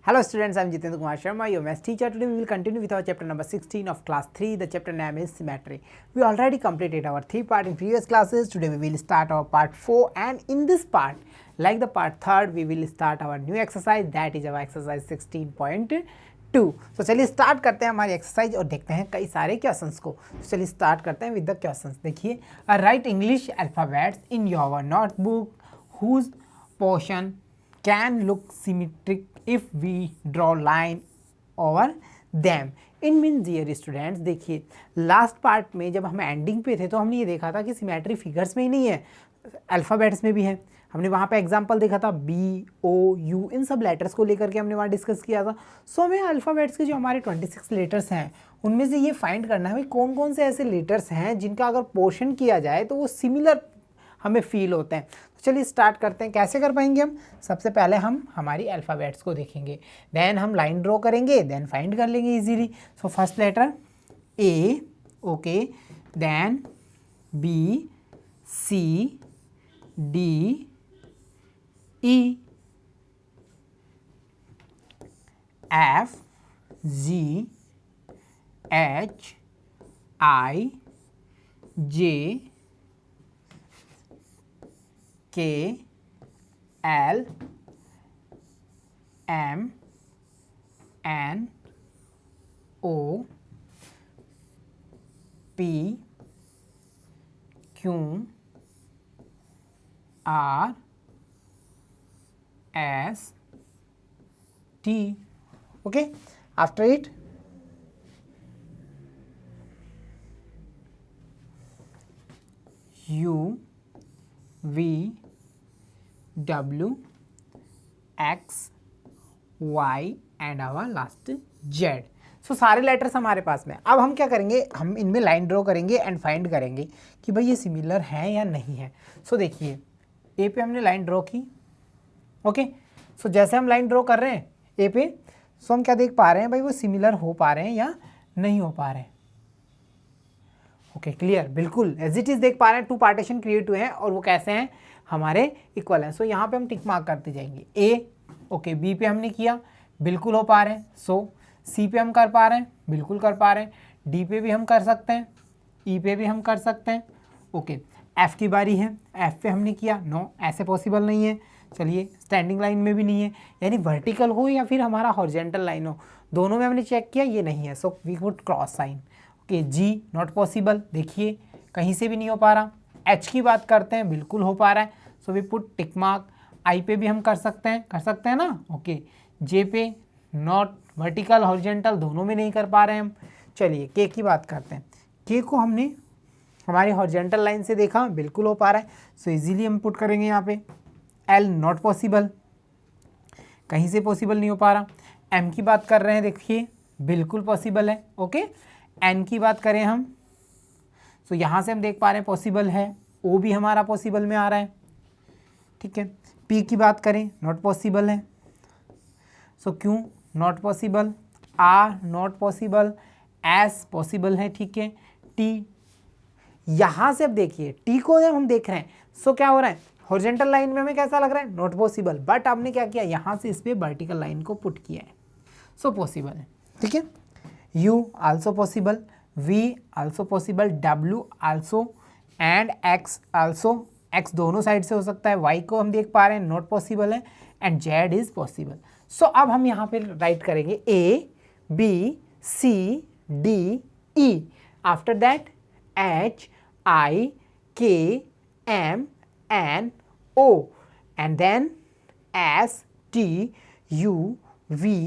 Hello students, I am Jitendra Kumar Sharma, your maths teacher. Today we will continue with our chapter number 16 of class 3. The chapter name is symmetry. We already completed our 3 part in previous classes. Today we will start our part 4, and in this part, like the part 3rd, we will start our new exercise, that is our exercise 16.2. तो चलिए start करते हैं हमारी exercise और देखते हैं कई सारे क्वेश्चंस को। तो चलिए स्टार्ट करते हैं विद द क्वेश्चंस। देखिए, write English alphabets in your notebook whose portion can look symmetric if we draw line over them. In mean dear students, देखिए लास्ट पार्ट में जब हम एंडिंग पे थे तो हमने ये देखा था कि सिमेट्री फिगर्स में ही नहीं है, अल्फ़ाबेट्स में भी है। हमने वहाँ पे एग्जांपल देखा था बी ओ यू, इन सब लेटर्स को लेकर के हमने वहाँ डिस्कस किया था। सो हमें अल्फ़ाबेट्स के जो हमारे 26 लेटर्स हैं उनमें से ये फाइंड करना है भाई कौन कौन से ऐसे लेटर्स हैं जिनका अगर पोर्शन किया जाए तो वो सिमिलर हमें फील होते हैं। तो चलिए स्टार्ट करते हैं। कैसे कर पाएंगे हम? सबसे पहले हम हमारी अल्फ़ाबेट्स को देखेंगे, देन हम लाइन ड्रॉ करेंगे, देन फाइंड कर लेंगे easily. So first letter A, okay, then B, C, D, E, F, G, H, I, J, K, L, M, N, O, P, Q, R, S, T. Okay, after it U, V, W, X, Y and our last Z. So सारे letters हमारे पास में। अब हम क्या करेंगे, हम इनमें line draw करेंगे एंड फाइंड करेंगे कि भाई ये सिमिलर है या नहीं है। सो देखिए ए पे हमने लाइन ड्रॉ की, ओके। सो जैसे हम लाइन ड्रॉ कर रहे हैं ए पे, सो हम क्या देख पा रहे हैं भाई वो सिमिलर हो पा रहे हैं या नहीं हो पा रहे हैं। ओके, क्लियर, बिल्कुल एज इट इज देख पा रहे हैं। 2 पार्टीशन क्रिएट हुए हैं और वो कैसे हैं, हमारे इक्वल हैं। सो यहाँ पे हम टिक मार्क करते जाएंगे। ए, ओके, बी पे हमने किया, बिल्कुल हो पा रहे हैं। सो सी पे हम कर पा रहे हैं, बिल्कुल कर पा रहे हैं। डी पे भी हम कर सकते हैं, ई पे भी हम कर सकते हैं। ओके, एफ की बारी है, एफ पे हमने किया, नो ऐसे पॉसिबल नहीं है। चलिए स्टैंडिंग लाइन में भी नहीं है, यानी वर्टिकल हो या फिर हमारा हॉरिजॉन्टल लाइन हो, दोनों में हमने चेक किया, ये नहीं है। So we put cross sign. Okay, G not possible, देखिए कहीं से भी नहीं हो पा रहा। एच की बात करते हैं, बिल्कुल हो पा रहा है। So we put tick mark. I पे भी हम कर सकते हैं ना। ओके, जे पे नॉट, वर्टिकल हॉरिजॉन्टल दोनों में नहीं कर पा रहे हैं हम। चलिए के की बात करते हैं। के को हमने हमारी हॉरिजॉन्टल लाइन से देखा, बिल्कुल हो पा रहा है। सो इजीली हम पुट करेंगे यहाँ पे। एल नॉट पॉसिबल, कहीं से पॉसिबल नहीं हो पा रहा। एम की बात कर रहे हैं, देखिए बिल्कुल पॉसिबल है। ओके, एन की बात करें हम, सो यहाँ से हम देख पा रहे हैं पॉसिबल है। ओ भी हमारा पॉसिबल में आ रहा है, ठीक है। पी की बात करें, नॉट पॉसिबल है। So Q not possible, R not possible, S possible है, ठीक है। टी, यहाँ से अब देखिए टी को जब हम देख रहे हैं, सो क्या हो रहा है, हॉरिजॉन्टल लाइन में हमें कैसा लग रहा है, नॉट पॉसिबल, बट आपने क्या किया, यहाँ से इस पर वर्टिकल लाइन को पुट किया है, सो पॉसिबल है, ठीक है। U also possible, V also possible, W also and X also, X दोनों साइड से हो सकता है। Y को हम देख पा रहे हैं नॉट पॉसिबल है, एंड Z इज पॉसिबल। सो अब हम यहाँ पे राइट करेंगे A, B, C, D, E, after that H, I, K, M, N, O, and then S, T, U, V,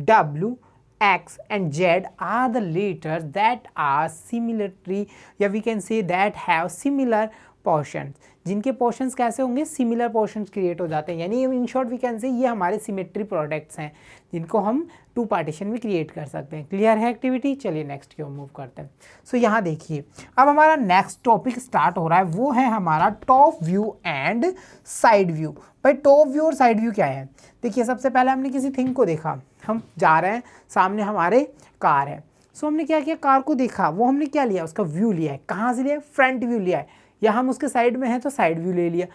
W, X and Z are the letters that are similarly, या we can say that have similar portions, जिनके portions कैसे होंगे, similar portions create हो जाते हैं। यानी in short we can say ये हमारे सिमेट्री प्रोडक्ट्स हैं जिनको हम 2 पार्टीशन में क्रिएट कर सकते हैं। क्लियर है एक्टिविटी? चलिए नेक्स्ट की ओर मूव करते हैं। सो यहाँ देखिए अब हमारा नेक्स्ट टॉपिक स्टार्ट हो रहा है, वो है हमारा top view and side view. भाई टॉप व्यू और साइड व्यू क्या है? देखिए सबसे पहले हमने किसी थिंग को देखा, हम जा रहे हैं, सामने हमारे कार है। सो हमने क्या किया, कार को देखा, वो हमने क्या लिया, उसका व्यू लिया है। कहाँ से लिया है? फ्रंट व्यू लिया है, या हम उसके साइड में हैं तो साइड व्यू ले लिया।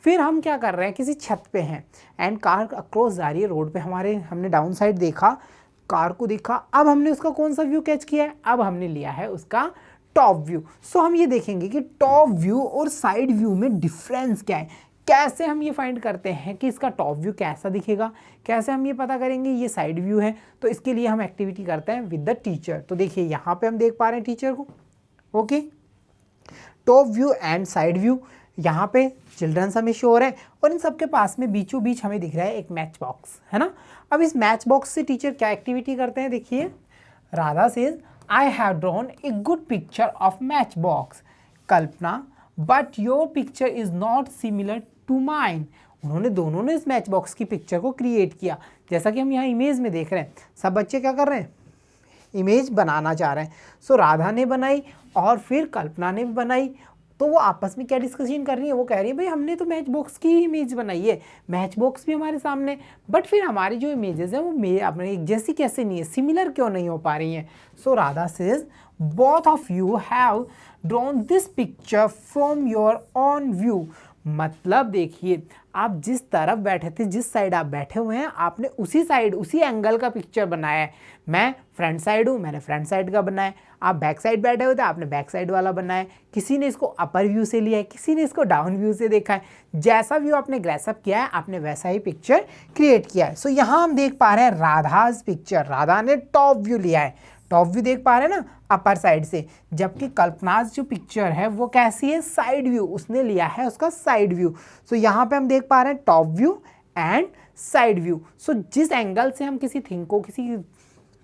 फिर हम क्या कर रहे हैं, किसी छत पे हैं एंड कार अक्रॉस जा रही है रोड पे, हमने डाउन साइड देखा, कार को देखा, अब हमने उसका कौन सा व्यू कैच किया है, अब हमने लिया है उसका टॉप व्यू। सो हम ये देखेंगे कि टॉप व्यू और साइड व्यू में डिफरेंस क्या है, कैसे हम ये फाइंड करते हैं कि इसका टॉप व्यू कैसा दिखेगा, कैसे हम ये पता करेंगे ये साइड व्यू है। तो इसके लिए हम एक्टिविटी करते हैं विद द टीचर। तो देखिए यहाँ पे हम देख पा रहे हैं टीचर को, okay, top view and side view यहाँ पे चिल्ड्रंस हमें शो हो रहे हैं और इन सबके पास में बीचों बीच हमें दिख रहा है एक मैच बॉक्स, है ना। अब इस मैच बॉक्स से टीचर क्या एक्टिविटी करते हैं, देखिए Radha says I have drawn a good picture of match box Kalpana but your picture is not similar to mine. उन्होंने दोनों ने इस मैच बॉक्स की पिक्चर को क्रिएट किया, जैसा कि हम यहाँ इमेज में देख रहे हैं। सब बच्चे क्या कर रहे हैं, इमेज बनाना चाह रहे हैं। सो राधा ने बनाई और फिर कल्पना ने भी बनाई, तो वो आपस में क्या डिस्कशन कर रही है, वो कह रही है भाई हमने तो मैच बॉक्स की इमेज बनाई है, मैच बॉक्स भी हमारे सामने, बट फिर हमारी जो इमेजेस हैं वो अपने एक जैसी कैसे नहीं है, सिमिलर क्यों नहीं हो पा रही हैं। So Radha says both of you have drawn this picture from your own view. मतलब देखिए आप जिस तरफ बैठे थे, जिस साइड आप बैठे हुए हैं, आपने उसी साइड उसी एंगल का पिक्चर बनाया है। मैं फ्रंट साइड हूँ, मैंने फ्रंट साइड का बनाया, आप बैक साइड बैठे हुए थे, आपने बैक साइड वाला बनाया। किसी ने इसको अपर व्यू से लिया है, किसी ने इसको डाउन व्यू से देखा है। जैसा व्यू आपने ग्रेसअप किया है, आपने वैसा ही पिक्चर क्रिएट किया है। सो यहाँ हम देख पा रहे हैं राधाज पिक्चर, राधा ने टॉप व्यू लिया है, टॉप व्यू देख पा रहे हैं ना अपर साइड से, जबकि कल्पनाज जो पिक्चर है वो कैसी है, साइड व्यू, उसने लिया है उसका साइड व्यू। सो यहाँ पे हम देख पा रहे हैं top view and side view. So जिस एंगल से हम किसी थिंग को, किसी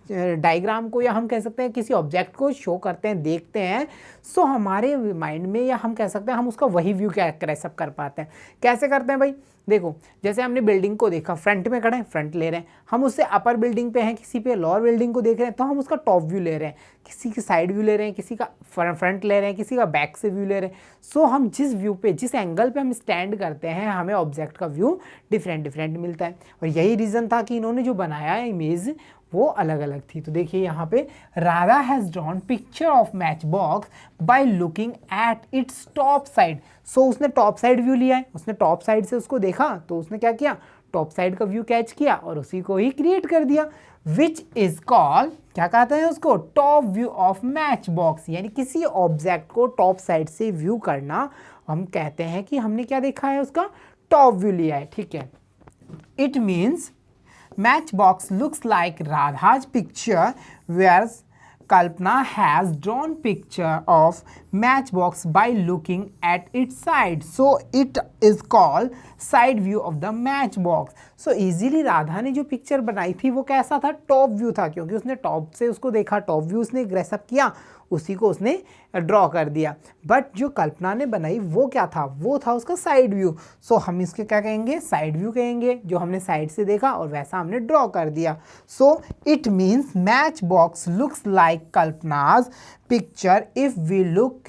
डायग्राम को, या हम कह सकते हैं किसी ऑब्जेक्ट को शो करते हैं, देखते हैं, सो हमारे माइंड में, या हम कह सकते हैं हम उसका वही व्यू क्या ग्रेसअप कर पाते हैं। कैसे करते हैं भाई, देखो जैसे हमने बिल्डिंग को देखा, फ्रंट में खड़े हैं, फ्रंट ले रहे हैं, हम उससे अपर बिल्डिंग पे हैं, किसी पे लोअर बिल्डिंग को देख रहे हैं, तो हम उसका टॉप व्यू ले रहे हैं, किसी की साइड व्यू ले रहे हैं, किसी का फ्रंट ले रहे हैं, किसी का बैक से व्यू ले रहे हैं। सो हम जिस व्यू पे, जिस एंगल पे हम स्टैंड करते हैं, हमें ऑब्जेक्ट का व्यू डिफरेंट डिफरेंट मिलता है। और यही रीज़न था कि इन्होंने जो बनाया है इमेज वो अलग अलग थी। तो देखिए यहाँ पे Radha has drawn picture of match box by looking at its top side. So उसने टॉप साइड व्यू लिया है, उसने टॉप साइड से उसको देखा, तो उसने क्या किया, टॉप साइड का व्यू कैच किया और उसी को ही क्रिएट कर दिया, विच इज कॉल्ड, क्या कहते हैं उसको, top view of match box. यानी किसी ऑब्जेक्ट को टॉप साइड से व्यू करना, हम कहते हैं कि हमने क्या देखा है, उसका टॉप व्यू लिया है, ठीक है। It means Matchbox looks like Radha's picture, whereas Kalpana has drawn picture of matchbox by looking at its side. So it is called side view of the matchbox. So easily Radha ने जो picture बनाई थी वो कैसा था, top view था, क्योंकि उसने टॉप से उसको देखा, टॉप व्यू उसने ग्रेसअप किया, उसी को उसने ड्रॉ कर दिया। बट जो कल्पना ने बनाई वो क्या था, वो था उसका साइड व्यू। सो हम इसके क्या कहेंगे, साइड व्यू कहेंगे, जो हमने साइड से देखा और वैसा हमने ड्रॉ कर दिया। So it means match box looks like Kalpana's picture if we look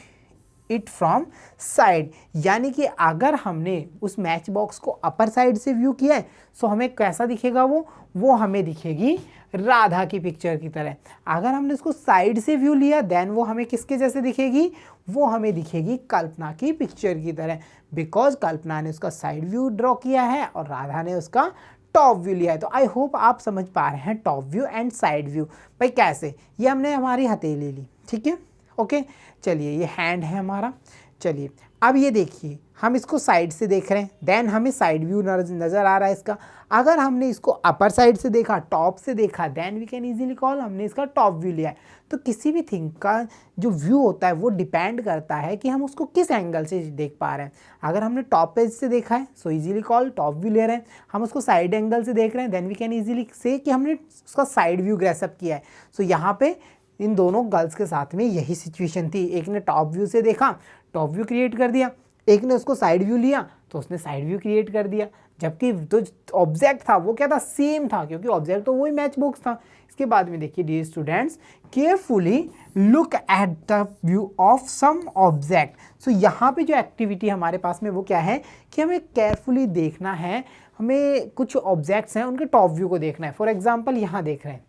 it from side. यानी कि अगर हमने उस मैच बॉक्स को अपर साइड से व्यू किया है, सो हमें कैसा दिखेगा, वो हमें दिखेगी राधा की पिक्चर की तरह। अगर हमने उसको साइड से व्यू लिया, देन वो हमें किसके जैसे दिखेगी, वो हमें दिखेगी कल्पना की पिक्चर की तरह, बिकॉज कल्पना ने उसका साइड व्यू ड्रॉ किया है और राधा ने उसका टॉप व्यू लिया है। तो आई होप आप समझ पा रहे हैं top view and side view. भाई कैसे, ये हमने हमारी हथेली ली, ठीक है, ओके। चलिए ये हैंड है हमारा, चलिए अब ये देखिए हम इसको साइड से देख रहे हैं, देन हमें साइड व्यू नज़र आ रहा है इसका। अगर हमने इसको अपर साइड से देखा, टॉप से देखा, then we can easily call हमने इसका टॉप व्यू लिया है। तो किसी भी थिंग का जो व्यू होता है वो डिपेंड करता है कि हम उसको किस एंगल से देख पा रहे हैं। अगर हमने टॉप पेज से देखा है, so easily call top view ले रहे हैं। हम उसको साइड एंगल से देख रहे हैं, देन वी कैन इजीली से कि हमने उसका साइड व्यू ग्रेसअप किया है। सो यहाँ पे इन दोनों गर्ल्स के साथ में यही सिचुएशन थी, एक ने टॉप व्यू से देखा, टॉप व्यू क्रिएट कर दिया, एक ने उसको साइड व्यू लिया तो उसने साइड व्यू क्रिएट कर दिया। जबकि जो ऑब्जेक्ट था वो क्या था, सेम था, क्योंकि ऑब्जेक्ट तो वही मैच बॉक्स था। इसके बाद में देखिए dear students, carefully look at the view of some object. So यहाँ पे जो एक्टिविटी हमारे पास में वो क्या है कि हमें केयरफुली देखना है, हमें कुछ ऑब्जेक्ट्स हैं उनके टॉप व्यू को देखना है। फॉर एग्जाम्पल यहाँ देख रहे हैं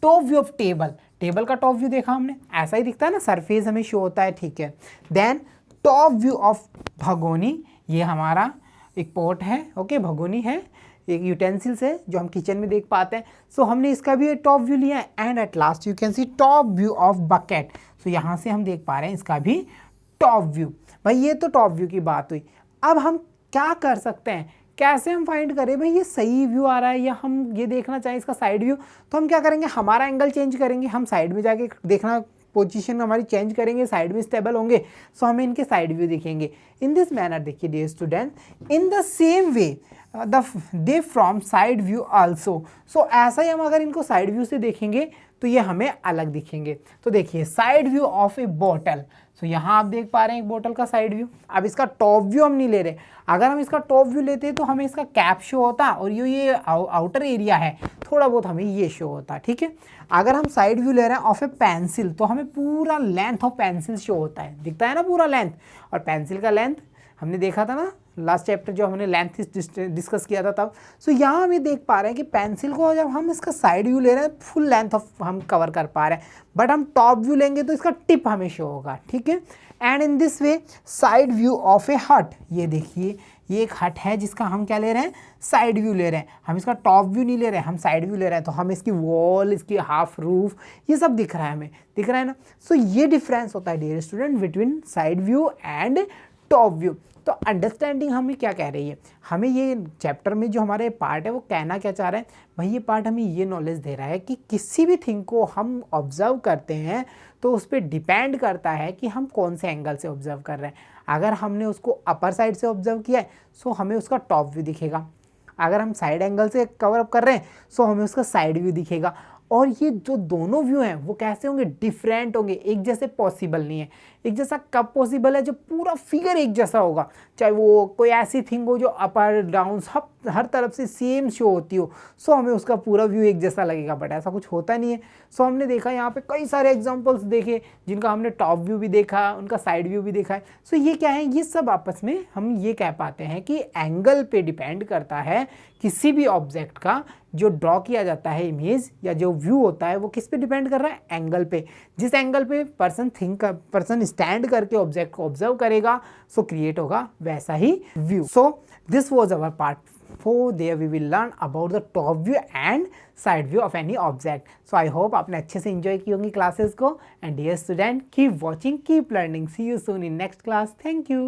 top view of table, table का टॉप व्यू देखा हमने, ऐसा ही दिखता है ना, सरफेस हमें शो होता है, ठीक है। देन टॉप व्यू ऑफ भगोनी, ये हमारा एक पॉट है, ओके, भगोनी है, एक यूटेंसिल्स है जो हम किचन में देख पाते हैं। सो हमने इसका भी टॉप व्यू लिया है। And at last you can see top view of bucket. So यहाँ से हम देख पा रहे हैं इसका भी टॉप व्यू। भाई ये तो टॉप व्यू की बात हुई। अब हम क्या कर सकते हैं, कैसे हम फाइंड करें भाई ये सही व्यू आ रहा है या हम ये देखना चाहें इसका साइड व्यू। तो हम क्या करेंगे, हमारा एंगल चेंज करेंगे, हम साइड में जाके देखना, पोजीशन हमारी चेंज करेंगे, साइड में स्टेबल होंगे, सो हमें इनके साइड व्यू दिखेंगे। इन दिस मैनर देखिए dear student, in the same way they from side view also. So ऐसा ही हम अगर इनको साइड व्यू से देखेंगे तो ये हमें अलग दिखेंगे। तो देखिए side view of a bottle. So यहाँ आप देख पा रहे हैं एक बोतल का साइड व्यू। अब इसका टॉप व्यू हम नहीं ले रहे, अगर हम इसका टॉप व्यू लेते तो हमें इसका कैप शो होता और ये आउटर एरिया है थोड़ा बहुत हमें ये शो होता, ठीक है। अगर हम साइड व्यू ले रहे हैं ऑफ ए पेंसिल तो हमें पूरा लेंथ ऑफ पेंसिल शो होता है, दिखता है ना पूरा लेंथ। और पेंसिल का लेंथ हमने देखा था ना लास्ट चैप्टर जो हमने लेंथ डिस्कस किया था तब। सो यहाँ हम ये देख पा रहे हैं कि पेंसिल को जब हम इसका साइड व्यू ले रहे हैं फुल लेंथ ऑफ हम कवर कर पा रहे हैं, बट हम टॉप व्यू लेंगे तो इसका टिप हमें शो होगा, ठीक है। And in this way side view of a hut, ये देखिए ये एक हट है जिसका हम क्या ले रहे हैं, साइड व्यू ले रहे हैं। हम इसका टॉप व्यू नहीं ले रहे हैं, हम साइड व्यू ले रहे हैं। तो हम इसकी वॉल, इसकी हाफ रूफ, ये सब दिख रहा है हमें, दिख रहा है ना। सो ये डिफरेंस होता है dear student between side view and top view. तो अंडरस्टैंडिंग हमें क्या कह रही है, हमें ये चैप्टर में जो हमारे पार्ट है वो कहना क्या चाह रहे हैं भाई, ये पार्ट हमें ये नॉलेज दे रहा है कि किसी भी थिंग को हम ऑब्जर्व करते हैं तो उस पर डिपेंड करता है कि हम कौन से एंगल से ऑब्जर्व कर रहे हैं। अगर हमने उसको अपर साइड से ऑब्जर्व किया है सो हमें उसका टॉप व्यू दिखेगा, अगर हम साइड एंगल से कवर अप कर रहे हैं सो हमें उसका साइड व्यू दिखेगा। और ये जो दोनों व्यू हैं वो कैसे होंगे, डिफरेंट होंगे, एक जैसे पॉसिबल नहीं है। एक जैसा कब पॉसिबल है, जो पूरा फिगर एक जैसा होगा, चाहे वो कोई ऐसी थिंग हो जो अपर डाउन सब हर तरफ से सेम शो होती हो, सो हमें उसका पूरा व्यू एक जैसा लगेगा, बट ऐसा कुछ होता नहीं है। सो हमने देखा यहाँ पे कई सारे एग्जांपल्स देखे जिनका हमने टॉप व्यू भी देखा, उनका साइड व्यू भी देखा है। सो ये क्या है, ये सब आपस में हम ये कह पाते हैं कि एंगल पे डिपेंड करता है किसी भी ऑब्जेक्ट का जो ड्रॉ किया जाता है इमेज या जो व्यू होता है वो किस पे डिपेंड कर रहा है, एंगल पे। जिस एंगल पे पर्सन स्टैंड करके ऑब्जेक्ट को ऑब्जर्व करेगा सो क्रिएट होगा वैसा ही view. So this was our part 4, there we will learn about the top view and side view of any object. So I hope आपने अच्छे से enjoy की होंगी क्लासेस को, and dear student keep watching, keep learning. See you soon in next class. Thank you.